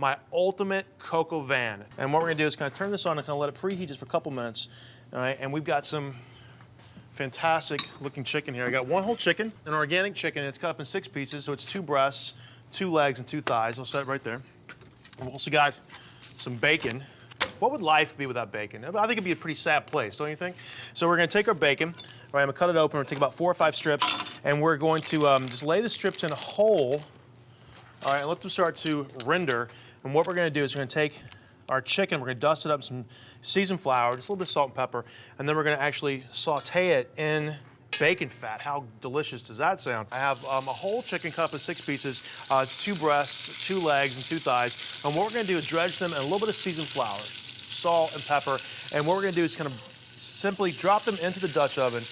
my ultimate Coq Au Vin. And what we're gonna do is kind of turn this on and kind of let it preheat just for a couple minutes. All right, and we've got some fantastic looking chicken here. I got one whole chicken, an organic chicken. It's cut up in 6 pieces, so it's 2 breasts, 2 legs, and 2 thighs. I'll set it right there. We've also got some bacon. What would life be without bacon? I think it'd be a pretty sad place, don't you think? So we're gonna take our bacon, all right, I'm gonna cut it open. We're gonna take about 4 or 5 strips, and we're going to just lay the strips in a hole, all right, and let them start to render. And what we're gonna do is we're gonna take our chicken, we're gonna dust it up with some seasoned flour, just a little bit of salt and pepper, and then we're gonna actually saute it in bacon fat. How delicious does that sound? I have a whole chicken cut up in 6 pieces. It's 2 breasts, 2 legs, and 2 thighs. And what we're gonna do is dredge them in a little bit of seasoned flour, salt and pepper. And what we're gonna do is kind of simply drop them into the Dutch oven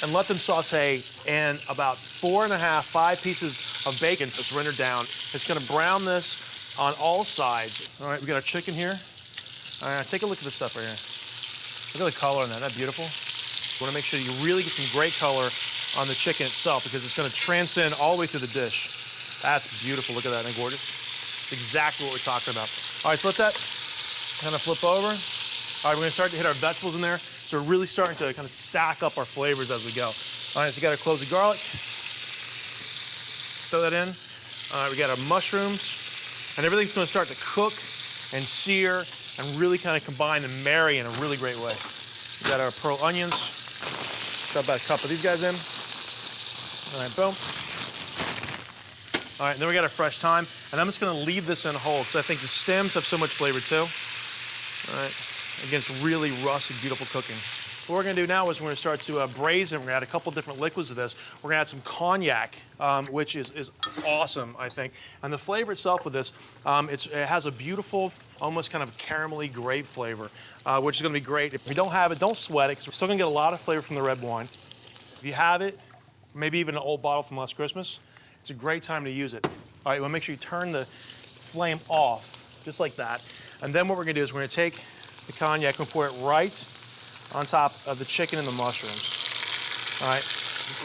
and let them saute in about 4.5, 5 pieces of bacon that's rendered down. It's gonna brown this on all sides. All right, we got our chicken here. All right, take a look at this stuff right here. Look at the color on that, isn't that beautiful? You wanna make sure you really get some great color on the chicken itself because it's gonna transcend all the way through the dish. That's beautiful, look at that, isn't that gorgeous? It's exactly what we're talking about. All right, so let that kind of flip over. All right, we're gonna start to hit our vegetables in there. So we're really starting to kind of stack up our flavors as we go. All right, so we got our cloves of garlic. Throw that in. All right, we got our mushrooms. And everything's gonna start to cook and sear and really kind of combine and marry in a really great way. We got our pearl onions. Drop about a cup of these guys in. All right, boom. All right, and then we got our fresh thyme. And I'm just gonna leave this in whole because I think the stems have so much flavor too. All right, again, it's really rustic, beautiful cooking. What we're gonna do now is we're gonna start to braise it. We're gonna add a couple different liquids to this. We're gonna add some cognac, which is awesome, I think. And the flavor itself with this, it has a beautiful, almost kind of caramelly grape flavor, which is gonna be great. If you don't have it, don't sweat it, because we're still gonna get a lot of flavor from the red wine. If you have it, maybe even an old bottle from last Christmas, it's a great time to use it. All right, well, make sure you turn the flame off, just like that. And then what we're gonna do is we're gonna take the cognac and pour it right on top of the chicken and the mushrooms. All right,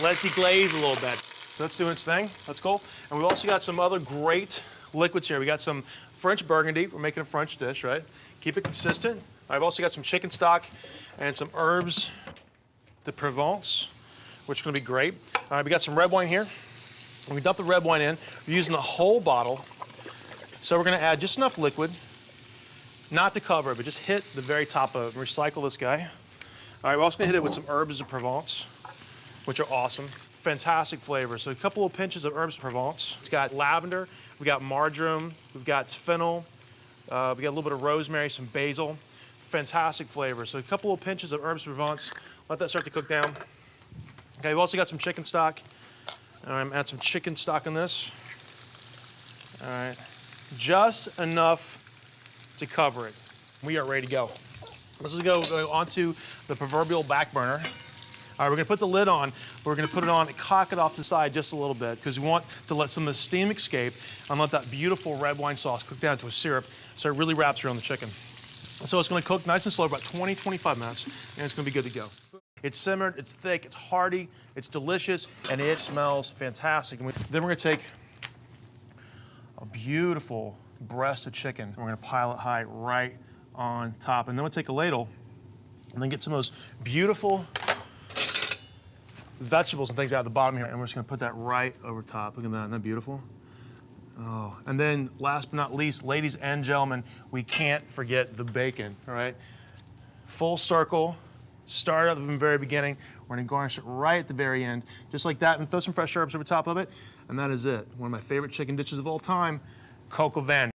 let it deglaze a little bit. So that's doing its thing, that's cool. And we've also got some other great liquids here. We got some French burgundy, we're making a French dish, right? Keep it consistent. I've also got some chicken stock and some herbs de Provence, which is gonna be great. All right, we got some red wine here. When we dump the red wine in, we're using the whole bottle. So we're gonna add just enough liquid, not to cover it, but just hit the very top of it. Recycle this guy. All right, we're also gonna hit it with some herbs de Provence, which are awesome. Fantastic flavor. So a couple of pinches of herbs de Provence. It's got lavender, we got marjoram, we've got fennel, we got a little bit of rosemary, some basil. Fantastic flavor. So a couple of pinches of herbs de Provence. Let that start to cook down. Okay, we've also got some chicken stock. All right, I'm gonna add some chicken stock in this. All right, just enough to cover it. We are ready to go. Let's just go onto the proverbial back burner. All right, we're gonna put the lid on. We're gonna put it on and cock it off the side just a little bit because we want to let some of the steam escape and let that beautiful red wine sauce cook down to a syrup so it really wraps around the chicken. So it's gonna cook nice and slow, about 20, 25 minutes, and it's gonna be good to go. It's simmered, it's thick, it's hearty, it's delicious, and it smells fantastic. And then we're gonna take a beautiful breast of chicken. We're gonna pile it high right on top. And then we'll take a ladle and then get some of those beautiful vegetables and things out of the bottom here. And we're just gonna put that right over top. Look at that, isn't that beautiful? Oh, and then last but not least, ladies and gentlemen, we can't forget the bacon, all right? Full circle, start at the very beginning. We're gonna garnish it right at the very end, just like that, and throw some fresh herbs over top of it, and that is it. One of my favorite chicken dishes of all time, Coq Au Vin.